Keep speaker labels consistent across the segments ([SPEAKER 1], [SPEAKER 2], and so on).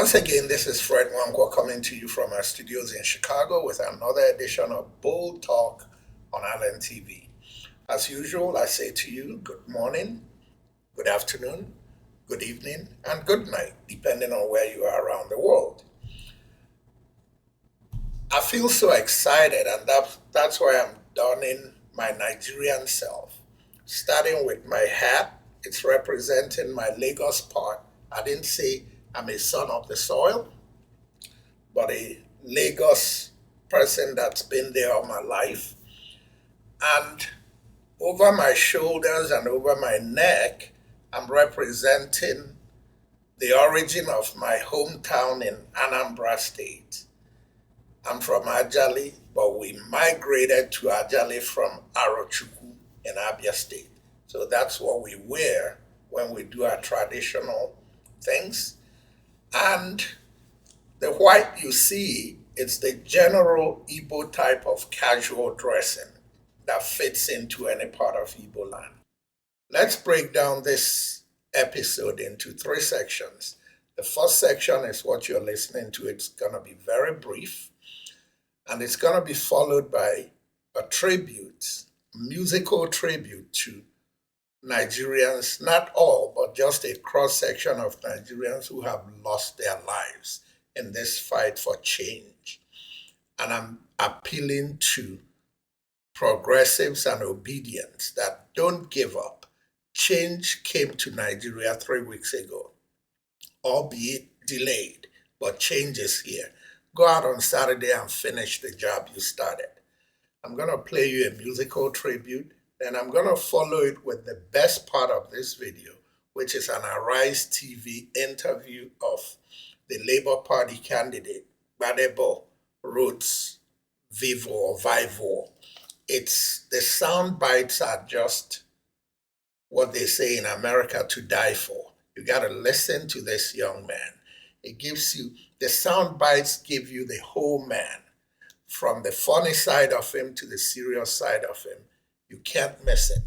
[SPEAKER 1] Once again, this is Fred Wankwa coming to you from our studios in Chicago with another edition of Bold Talk on Island TV. As usual, I say to you, good morning, good afternoon, good evening, and good night, depending on where you are around the world. I feel so excited, and that's why I'm donning my Nigerian self. Starting with my hat, it's representing my Lagos part. I didn't say I'm a son of the soil, but a Lagos person that's been there all my life. And over my shoulders and over my neck, I'm representing the origin of my hometown in Anambra State. I'm from Ajali, but we migrated to Ajali from Arochukwu in Abia State. So that's what we wear when we do our traditional things. And the white you see, it's the general Igbo type of casual dressing that fits into any part of Igbo land. Let's break down this episode into three sections. The first section is what you're listening to. It's going to be very brief, and it's going to be followed by a tribute, a musical tribute to Nigerians, not all, but just a cross section of Nigerians who have lost their lives in this fight for change. And I'm appealing to progressives and obedients that don't give up. Change came to Nigeria 3 weeks ago, albeit delayed, but change is here. Go out on Saturday and finish the job you started. I'm going to play you a musical tribute. Then I'm going to follow it with the best part of this video, which is an Arise TV interview of the Labour Party candidate, Gbadebo, Roots, Vivo or Vivo. It's the sound bites are just what they say in America, to die for. You got to listen to this young man. It gives you, the sound bites give you the whole man, from the funny side of him to the serious side of him. You can't miss it.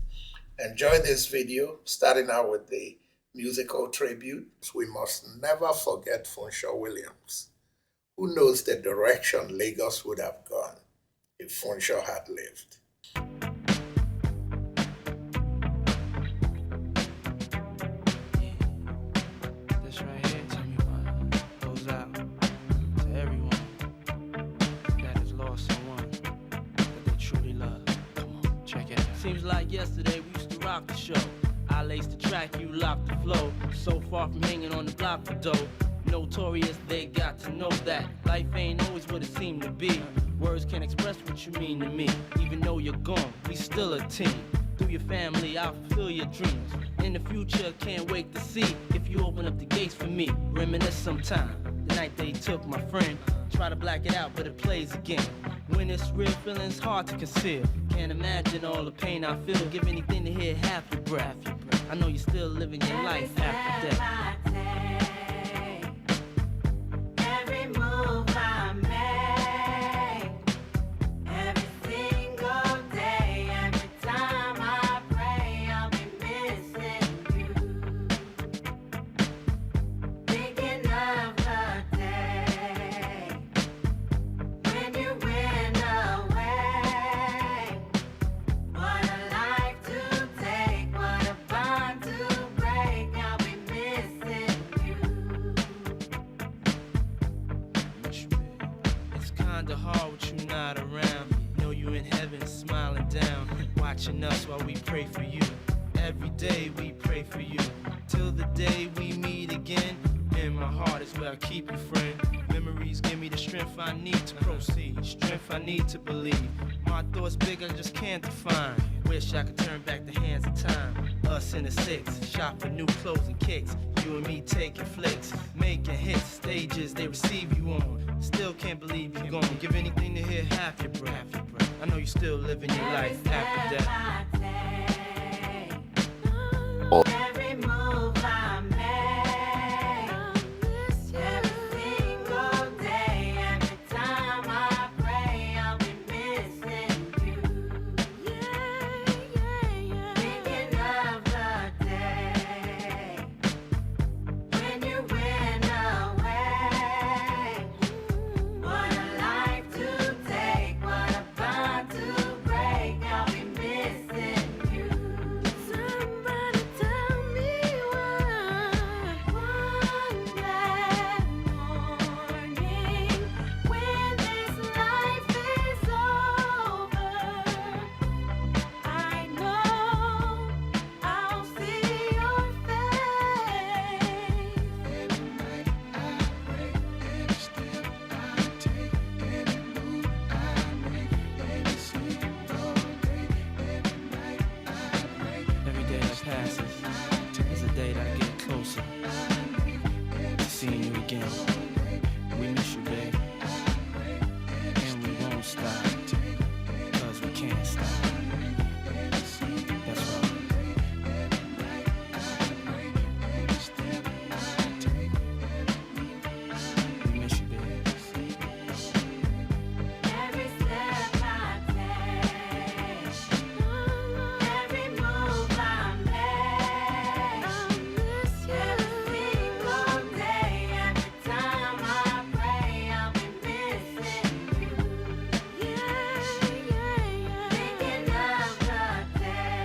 [SPEAKER 1] Enjoy this video, starting out with the musical tribute. We must never forget Funshaw Williams. Who knows the direction Lagos would have gone if Funshaw had lived?
[SPEAKER 2] This right here, tell me what goes out to everyone that has lost someone that they truly love. Check it out. Seems like yesterday we used to rock the show. I laced the track, you locked the flow. So far from hanging on the block for dough. Notorious, they got to know that life ain't always what it seemed to be. Words can't express what you mean to me. Even though you're gone, we still a team. Through your family, I'll fulfill your dreams. In the future, can't wait to see if you open up the gates for me. Reminisce sometime, the night they took my friend. Try to black it out, but it plays again. When it's real, feeling's hard to conceal. Can't imagine all the pain I feel. Give anything to hear half your breath. I know you're still living your life after death.
[SPEAKER 3] Every move I make, every single day, every time I pray, I'll be missing you. Thinking of the day when you went away. What a life to take, what a bond to break. I'll be missing you.
[SPEAKER 2] It's kinda hard with you not around. Know you in heaven smiling down, watching us while we pray for you. Every day we pray for you, till the day we meet again. In my heart is where I keep you, friend. Memories give me the strength I need to proceed, strength I need to believe. My thoughts big, I just can't define. Wish I could turn back the hands of time. Us in the six, shop for new clothes and kicks. You and me taking flicks, making hits, stages they receive you on. Still can't believe you're gone. Give anything to hear half your breath. I know you still living your life after death.
[SPEAKER 3] Every move I make, every single day, every time I pray, I'll be missing you. Thinking of the day when you went away.
[SPEAKER 2] We miss you, babe. And we won't stop. Cause we can't stop. That's right. We miss you, babe.
[SPEAKER 3] Every step I take, every move I make, every single day, every time I pray, I'll be missing you. Thinking of the day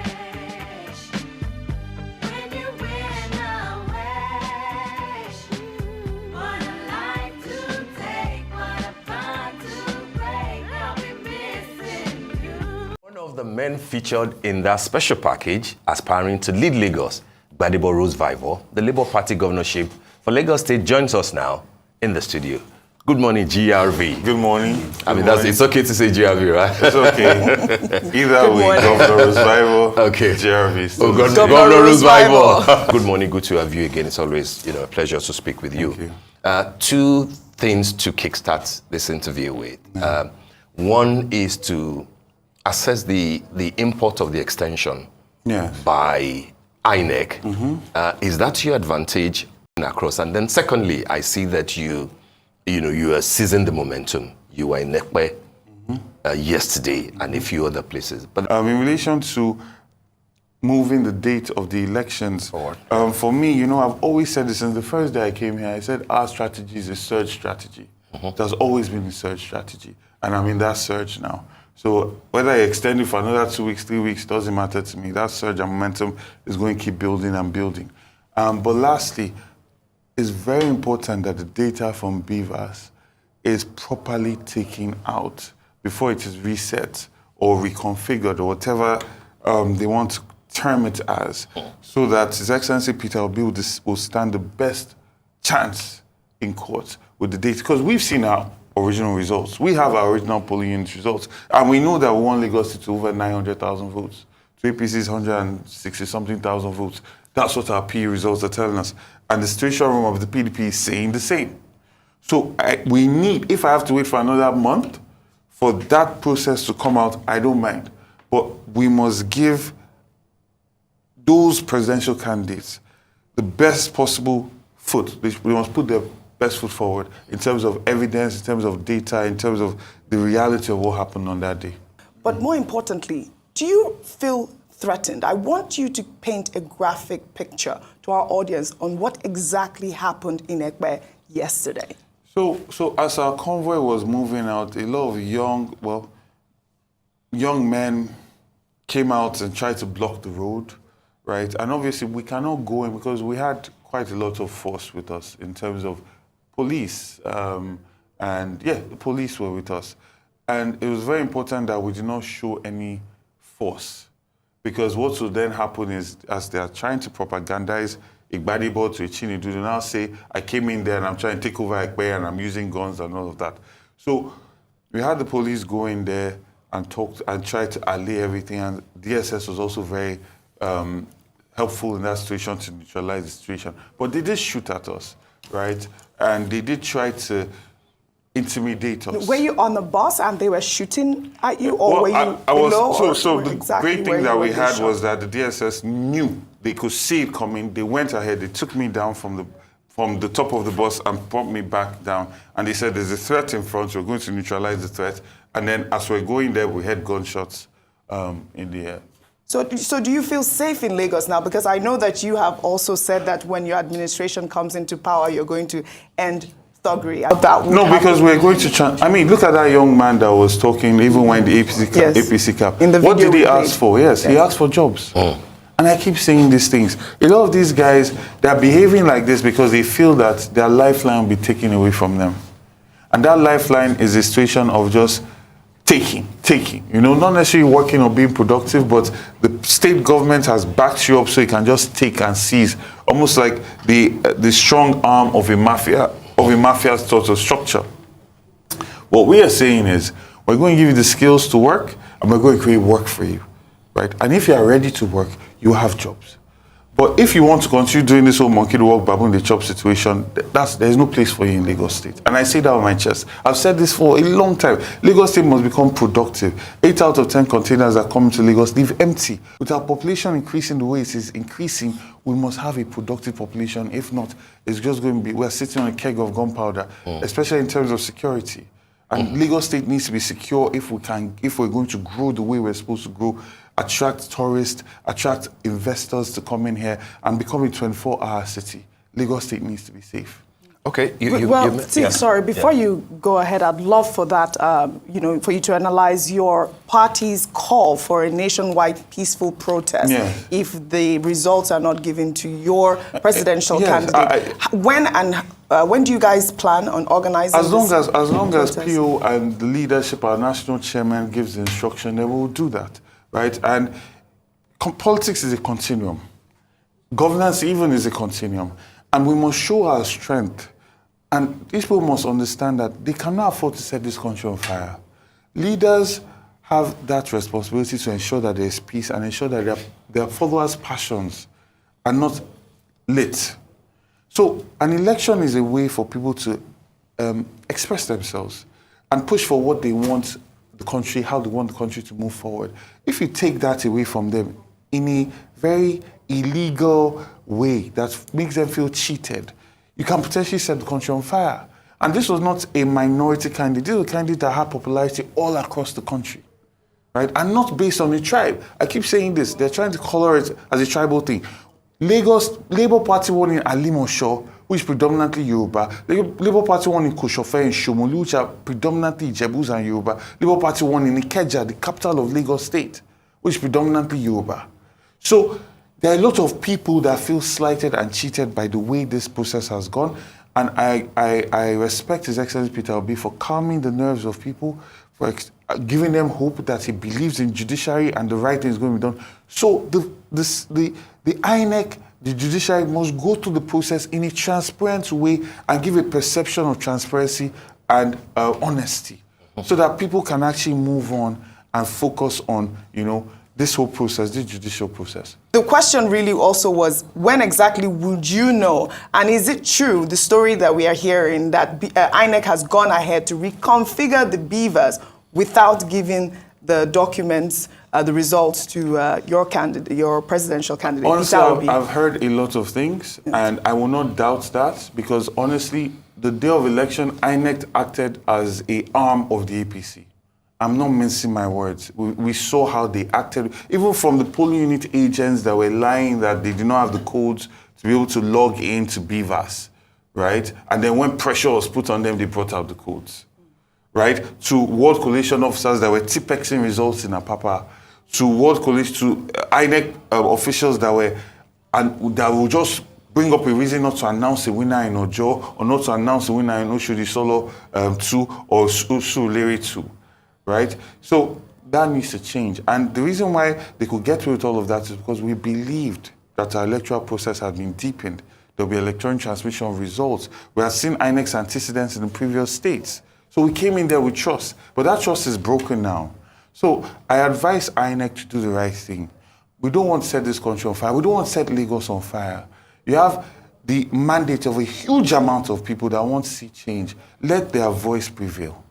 [SPEAKER 3] when you went away. What a life to take, what a bond to break, I'll be missing you.
[SPEAKER 4] One of the men featured in that special package aspiring to lead Lagos, Gbadebo Rose Vival, the Labour Party governorship for Lagos State, joins us now in the studio. Good morning, GRV.
[SPEAKER 5] Good morning.
[SPEAKER 4] It's okay to say GRV, right?
[SPEAKER 5] It's okay. Either way, Governor Rose Vival,
[SPEAKER 4] Okay.
[SPEAKER 5] JRV. still
[SPEAKER 4] Oh,
[SPEAKER 5] the same.
[SPEAKER 4] Governor Rose Vival. Good morning, good to have you again. It's always a pleasure to speak with you.
[SPEAKER 5] Thank you.
[SPEAKER 4] Two things to kickstart this interview with. One is to assess the import of the extension
[SPEAKER 5] Yes.
[SPEAKER 4] by INEC. Is that to your advantage across? And then secondly, I see that you are seizing the momentum. You were in Ekpe yesterday and a few other places. But
[SPEAKER 5] In relation to moving the date of the elections,
[SPEAKER 4] Forward.
[SPEAKER 5] For me, I've always said this since the first day I came here. I said our strategy is a surge strategy. It has always been a surge strategy. And I'm in that surge now. So whether I extend it for another 2 weeks, 3 weeks, doesn't matter to me. That surge and momentum is going to keep building and building. But lastly, it's very important that the data from BVAS is properly taken out before it is reset or reconfigured or whatever they want to term it as, so that His Excellency Peter Obi will stand the best chance in court with the data. Because we've seen our original results. We have our original polling unit results. And we know that we won Lagos to over 900,000 votes. To APC's 160-something thousand votes. That's what our PE results are telling us. And the situation room of the PDP is saying the same. So we need, if I have to wait for another month for that process to come out, I don't mind. But we must give those presidential candidates the best possible foot. We must put their best foot forward in terms of evidence, in terms of data, in terms of the reality of what happened on that day.
[SPEAKER 6] But more importantly, do you feel threatened? I want you to paint a graphic picture to our audience on what exactly happened in Ekpe yesterday.
[SPEAKER 5] So as our convoy was moving out, a lot of young men came out and tried to block the road, right? And obviously we cannot go in because we had quite a lot of force with us in terms of police. The police were with us. And it was very important that we did not show any force. Because what will then happen is, as they are trying to propagandize Gbadebo to Chinedu, they now say, I came in there and I'm trying to take over Ekpe and I'm using guns and all of that. So we had the police go in there and talk and try to allay everything. And DSS was also very helpful in that situation to neutralize the situation. But they did shoot at us, right? And they did try to intimidate us.
[SPEAKER 6] Were you on the bus and they were shooting at you, or were you below?
[SPEAKER 5] So the
[SPEAKER 6] exactly
[SPEAKER 5] great thing that we had
[SPEAKER 6] shot?
[SPEAKER 5] was that the DSS knew, they could see it coming. They went ahead, they took me down from the top of the bus and brought me back down. And they said, there's a threat in front, we're going to neutralize the threat. And then as we're going there, we had gunshots in the air.
[SPEAKER 6] So do you feel safe in Lagos now? Because I know that you have also said that when your administration comes into power, you're going to end thuggery.
[SPEAKER 5] No, because we're going to try. I mean, look at that young man that was talking, even when the APC cap.
[SPEAKER 6] In the
[SPEAKER 5] what
[SPEAKER 6] video
[SPEAKER 5] did he
[SPEAKER 6] we
[SPEAKER 5] ask
[SPEAKER 6] made.
[SPEAKER 5] for? Yes, he asked for jobs. And I keep saying these things. A lot of these guys, they're behaving like this because they feel that their lifeline will be taken away from them. And that lifeline is a situation of just taking. Not necessarily working or being productive, but the state government has backed you up so you can just take and seize, almost like the strong arm of a mafia's sort of structure. What we are saying is, we're going to give you the skills to work, and we're going to create work for you, right? And if you are ready to work, you have jobs. But if you want to continue doing this whole monkey the walk, baboon the chop situation, there's no place for you in Lagos State. And I say that on my chest. I've said this for a long time. Lagos State must become productive. 8 out of 10 containers that come to Lagos leave empty. With our population increasing the way it is increasing, we must have a productive population. If not, it's just going to be, we're sitting on a keg of gunpowder, especially in terms of security. And Lagos State needs to be secure if we're going to grow the way we're supposed to grow, attract tourists, attract investors to come in here and become a 24-hour city. Lagos State needs to be safe.
[SPEAKER 4] Okay.
[SPEAKER 6] Steve, sorry, before you go ahead, I'd love for that, for you to analyze your party's call for a nationwide peaceful protest if the results are not given to your presidential candidate. When do you guys plan on organizing
[SPEAKER 5] as long as PO and the leadership, our national chairman, gives the instruction, then we'll do that, right? And politics is a continuum. Governance even is a continuum. And we must show our strength. And these people must understand that they cannot afford to set this country on fire. Leaders have that responsibility to ensure that there is peace and ensure that their followers' passions are not lit. So an election is a way for people to express themselves and push for what they want the country, how they want the country to move forward. If you take that away from them in a very illegal way that makes them feel cheated, you can potentially set the country on fire. And this was not a minority candidate. This was a candidate that had popularity all across the country, right? And not based on a tribe. I keep saying this. They're trying to color it as a tribal thing. Lagos, Labour Party won in Alimosho, which is predominantly Yoruba. Labour Party won in Koshofe and Shomolu, which are predominantly Ijebus and Yoruba. Labour Party won in Ikeja, the capital of Lagos State, which is predominantly Yoruba. So there are a lot of people that feel slighted and cheated by the way this process has gone. And I respect His Excellency Peter Obi for calming the nerves of people, for giving them hope that he believes in judiciary and the right thing is going to be done. So the INEC, the judiciary must go through the process in a transparent way and give a perception of transparency and honesty so that people can actually move on and focus on, this whole process, this judicial process.
[SPEAKER 6] The question really also was, when exactly would you know? And is it true, the story that we are hearing, that INEC has gone ahead to reconfigure the beavers without giving the documents, the results to your candidate, your presidential candidate?
[SPEAKER 5] Honestly, I've heard a lot of things, and I will not doubt that, because honestly, the day of election, INEC acted as an arm of the APC. I'm not mincing my words. We saw how they acted, even from the polling unit agents that were lying that they did not have the codes to be able to log into BVAS, right? And then when pressure was put on them, they brought out the codes, right? To World Coalition officers that were tipexing results in Apapa, to World Coalition, to INEC officials that will just bring up a reason not to announce a winner in Ojo or not to announce a winner in Oshodi Solo 2 or Surulere 2. Right? So that needs to change. And the reason why they could get away with all of that is because we believed that our electoral process had been deepened. There'll be electronic transmission of results. We had seen INEC's antecedents in the previous states. So we came in there with trust. But that trust is broken now. So I advise INEC to do the right thing. We don't want to set this country on fire. We don't want to set Lagos on fire. You have the mandate of a huge amount of people that want to see change. Let their voice prevail.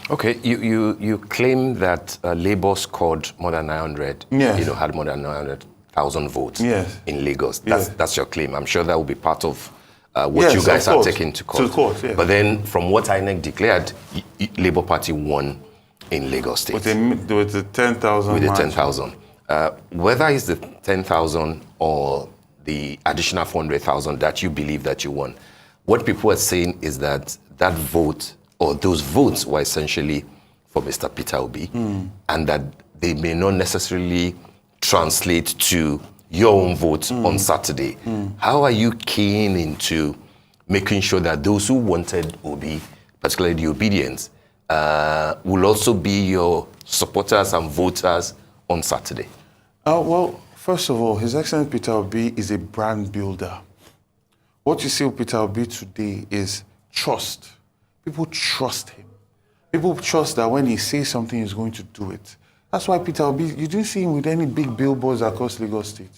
[SPEAKER 4] Okay, you claim that Labour scored more than 900, had more than 900,000 votes in Lagos. That's your claim. I'm sure that will be part of what you guys are taking to court. But then, from what INEC declared, Labour Party won in Lagos State.
[SPEAKER 5] With the 10,000
[SPEAKER 4] With the 10,000. Whether it's the 10,000 or the additional 400,000 that you believe that you won, what people are saying is that vote, or those votes, were essentially for Mr. Peter Obi, and that they may not necessarily translate to your own votes on Saturday. How are you keen into making sure that those who wanted Obi, particularly the Obidients, will also be your supporters and voters on Saturday?
[SPEAKER 5] Well, first of all, His Excellency Peter Obi is a brand builder. What you see with Peter Obi today is trust. People trust him. People trust that when he says something, he's going to do it. That's why Peter Obi, you didn't see him with any big billboards across Lagos State.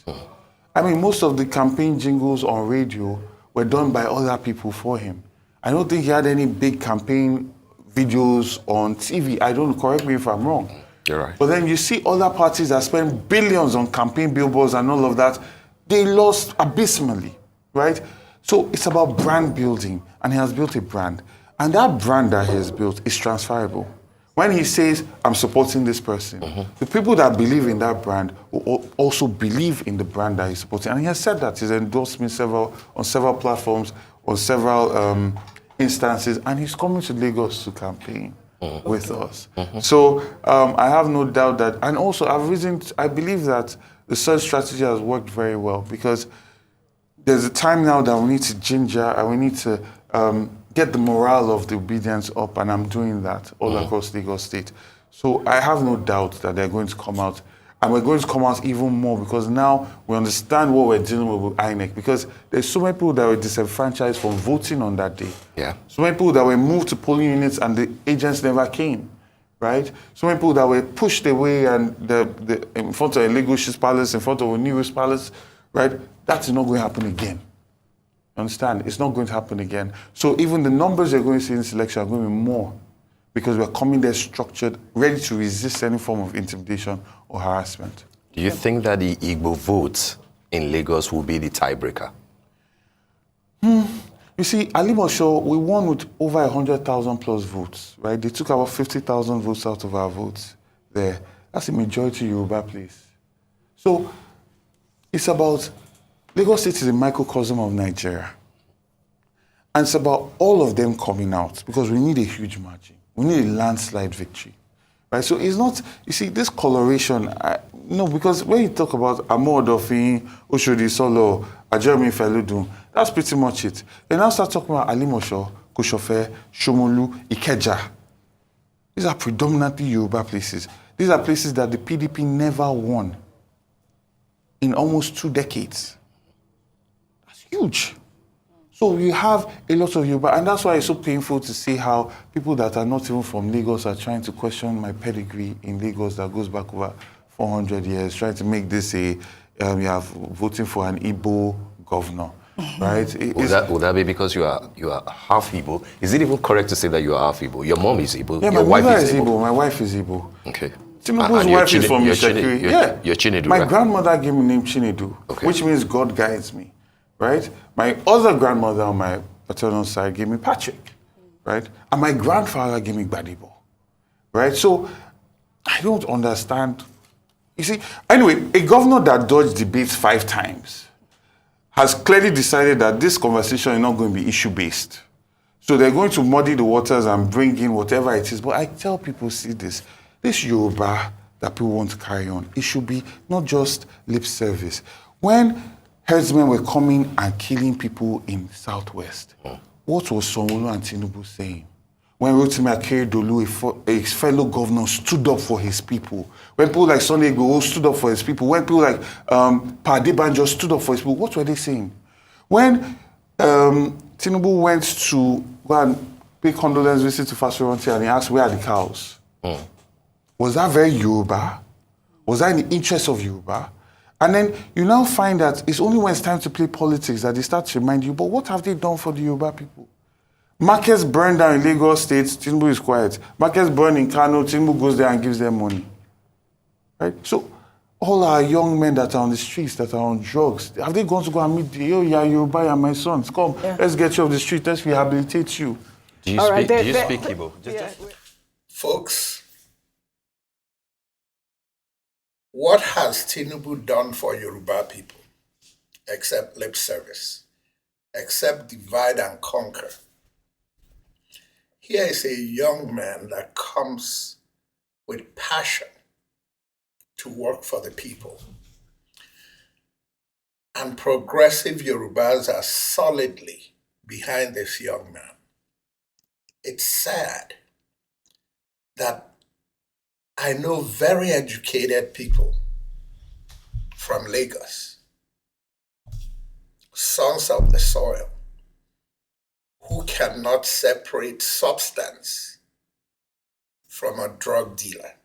[SPEAKER 5] I mean, most of the campaign jingles on radio were done by other people for him. I don't think he had any big campaign videos on TV. I don't, correct me if I'm wrong.
[SPEAKER 4] You're right.
[SPEAKER 5] But then you see other parties that spend billions on campaign billboards and all of that, they lost abysmally, right? So it's about brand building, and he has built a brand. And that brand that he has built is transferable. When he says, I'm supporting this person, the people that believe in that brand will also believe in the brand that he's supporting. And he has said that. He's endorsed me on several platforms, on several instances, and he's coming to Lagos to campaign with us. So I have no doubt that, and also I believe that the search strategy has worked very well, because there's a time now that we need to ginger and we need to get the morale of the Obidients up, and I'm doing that all across Lagos State. So I have no doubt that they're going to come out, and we're going to come out even more, because now we understand what we're dealing with INEC, because there's so many people that were disenfranchised from voting on that day.
[SPEAKER 4] Yeah.
[SPEAKER 5] So many people that were moved to polling units and the agents never came, right? So many people that were pushed away and in front of a Lagos Palace, in front of a New Palace, right? That's not going to happen again. Understand? It's not going to happen again. So even the numbers you're going to see in this election are going to be more, because we're coming there structured, ready to resist any form of intimidation or harassment.
[SPEAKER 4] Do you think that the Igbo vote in Lagos will be the tiebreaker?
[SPEAKER 5] You see, Alimosho, we won with over 100,000 plus votes, right? They took about 50,000 votes out of our votes there. That's a majority Yoruba place. So it's about, Lagos State is a microcosm of Nigeria. And it's about all of them coming out, because we need a huge margin. We need a landslide victory, right? So it's not, you see, this coloration, no, because when you talk about Amo Odofin, Oshodi Solo, Ajami Feludun, that's pretty much it. Then now start talking about Alimosho, Koshofe, Shomolu, Ikeja. These are predominantly Yoruba places. These are places that the PDP never won in almost 2 decades. That's huge. So you have a lot of Yoruba, and that's why it's so painful to see how people that are not even from Lagos are trying to question my pedigree in Lagos that goes back over 400 years, trying to make this you have voting for an Igbo governor, right?
[SPEAKER 4] Would that be because you are half Igbo? Is it even correct to say that you are half Igbo? Your mom is Igbo.
[SPEAKER 5] Yeah,
[SPEAKER 4] your
[SPEAKER 5] my
[SPEAKER 4] wife
[SPEAKER 5] mother
[SPEAKER 4] is Igbo.
[SPEAKER 5] My wife is Igbo.
[SPEAKER 4] Okay.
[SPEAKER 5] Tinubu's wife is from Ishekiri. Yeah.
[SPEAKER 4] You're Chinedu,
[SPEAKER 5] My
[SPEAKER 4] right?
[SPEAKER 5] grandmother gave me the name Chinedu,
[SPEAKER 4] Okay.
[SPEAKER 5] which means God guides me, right? My other grandmother on my paternal side gave me Patrick, right? And my grandfather gave me Gbadebo, right? So I don't understand. You see, anyway, a governor that dodged debates 5 times has clearly decided that this conversation is not going to be issue-based. So they're going to muddy the waters and bring in whatever it is. But I tell people, see this Yoruba that people want to carry on, it should be not just lip service. When herdsmen were coming and killing people in Southwest, what was Sanwo-Olu and Tinubu saying? When Rotimi Akeredolu, a fellow governor, stood up for his people. When people like Sunday Igboho stood up for his people. When people like Pa Adebanjo stood up for his people, what were they saying? When Tinubu went to go and pay condolence visit to Fasuranti and he asked, where are the cows? Was that very Yoruba? Was that in the interest of Yoruba? And then you now find that it's only when it's time to play politics that they start to remind you, but what have they done for the Yoruba people? Markets burn down in Lagos State, Tinubu is quiet. Markets burn in Kano, Tinubu goes there and gives them money. Right? So all our young men that are on the streets, that are on drugs, have they gone to go and meet the, oh yeah, Yoruba, and my sons, come, let's get you off the street, let's rehabilitate you.
[SPEAKER 4] Do you speak Igbo?
[SPEAKER 1] Folks, what has Tinubu done for Yoruba people except lip service, except divide and conquer? Here is a young man that comes with passion to work for the people. And progressive Yorubas are solidly behind this young man. It's sad that I know very educated people from Lagos, sons of the soil, who cannot separate substance from a drug dealer.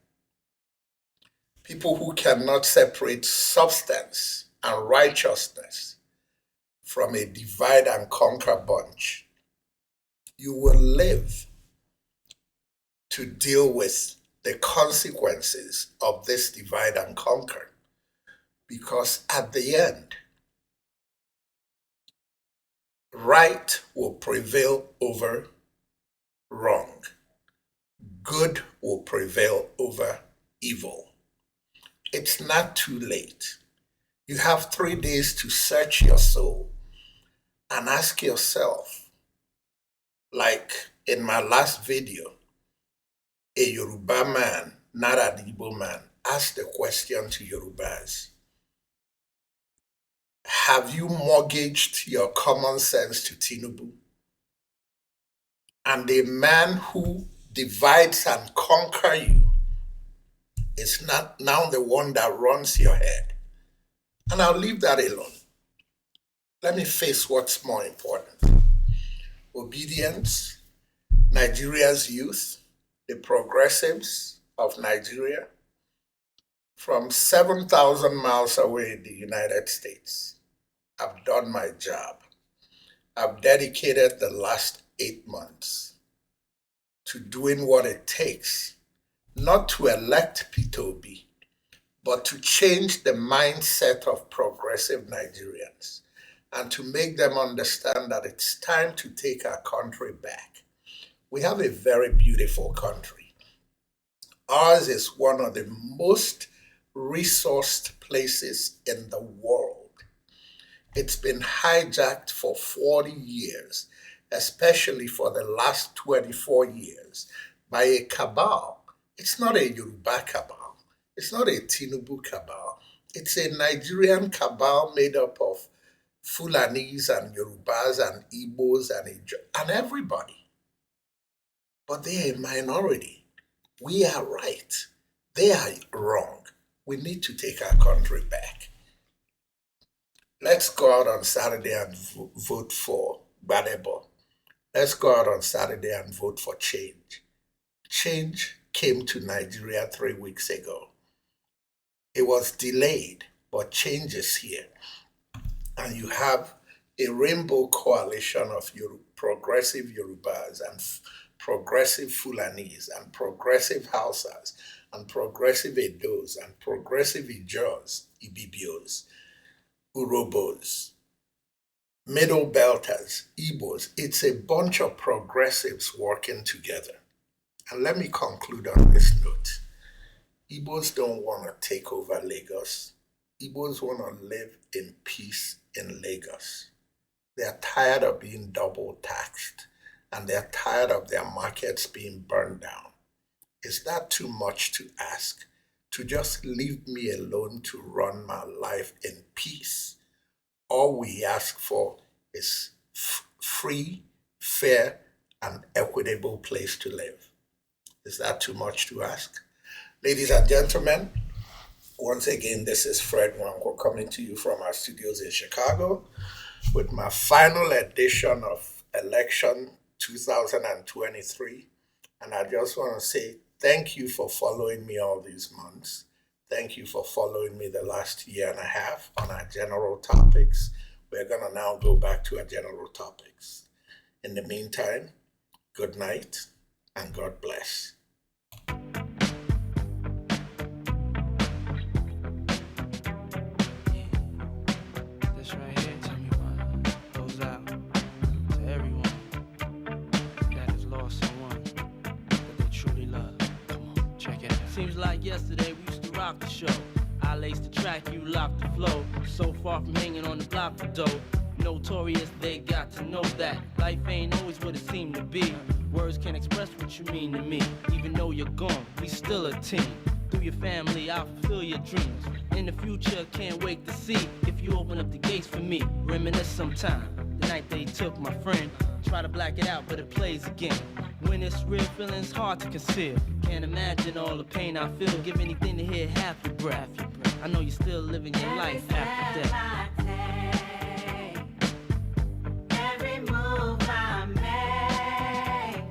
[SPEAKER 1] People who cannot separate substance and righteousness from a divide and conquer bunch, you will live to deal with the consequences of this divide and conquer. Because at the end, right will prevail over wrong. Good will prevail over evil. It's not too late. You have 3 days to search your soul and ask yourself, like in my last video, a Yoruba man, not an Igbo man, asked the question to Yorubas. Have you mortgaged your common sense to Tinubu? And a man who divides and conquers you is not now the one that runs your head. And I'll leave that alone. Let me face what's more important. Obedience, Nigeria's youth, the progressives of Nigeria, from 7,000 miles away in the United States. I've done my job. I've dedicated the last 8 months to doing what it takes, not to elect Peter Obi, but to change the mindset of progressive Nigerians and to make them understand that it's time to take our country back. We have a very beautiful country. Ours is one of the most resourced places in the world. It's been hijacked for 40 years, especially for the last 24 years, by a cabal. It's not a Yoruba cabal. It's not a Tinubu cabal. It's a Nigerian cabal made up of Fulanis and Yorubas and Igbos and everybody. But they're a minority. We are right. They are wrong. We need to take our country back. Let's go out on Saturday and vote for Gbadebo. Let's go out on Saturday and vote for change. Change came to Nigeria 3 weeks ago. It was delayed, but change is here. And you have a rainbow coalition of progressive Yorubas and progressive Fulanis and progressive Hausas and progressive Edos and progressive Ijos, Ibibios, Urobos, Middle Belters, Igbos. It's a bunch of progressives working together. And let me conclude on this note. Igbos don't want to take over Lagos. Igbos want to live in peace in Lagos. They're tired of being double taxed and they're tired of their markets being burned down. Is that too much to ask? To just leave me alone to run my life in peace? All we ask for is free, fair, and equitable place to live. Is that too much to ask? Ladies and gentlemen, once again, this is Fred Wanko coming to you from our studios in Chicago with my final edition of Election 2023. And I just want to say thank you for following me all these months. Thank you for following me the last year and a half on our general topics. We're going to now go back to our general topics. In the meantime, good night and God bless.
[SPEAKER 2] This right here, tell me what goes out to everyone that has lost someone that they truly love. Come on, check it out. Seems like yesterday we used to rock the show. I laced the track, you locked the flow. So far from hanging on the block for dough. Notorious, they got to know that life ain't always what it seemed to be. Words can't express what you mean to me. Even though you're gone, we still a team. Through your family, I'll fulfill your dreams. In the future, can't wait to see if you open up the gates for me. Reminisce sometime, the night they took my friend. Try to black it out, but it plays again. When it's real, feeling's hard to conceal. Can't imagine all the pain I feel. Give anything to hear half your breath. I know you're still living your life after death.
[SPEAKER 3] Every move I make,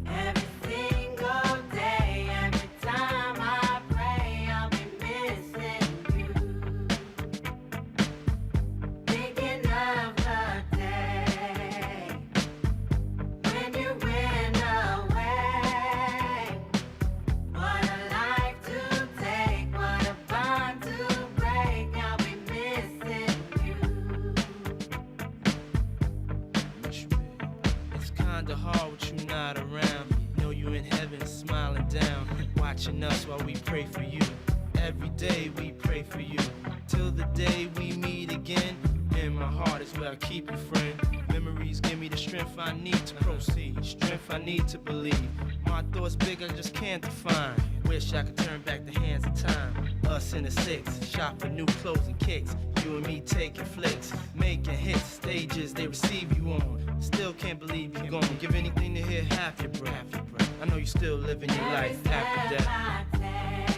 [SPEAKER 3] every single day, every time I pray, I'll be missing you.
[SPEAKER 2] watching us while we pray for you. Every day we pray for you. Till the day we meet again. In my heart is where I keep you, friend. Memories give me the strength I need to proceed. Strength I need to believe. My thoughts big, I just can't define. Wish I could turn back the hands of time. Us in the six, shop for new clothes and kicks. You and me taking flicks, making hits, stages they receive you on. Still can't believe you're gone. Give anything to hear half your breath. I know you still living your life after death.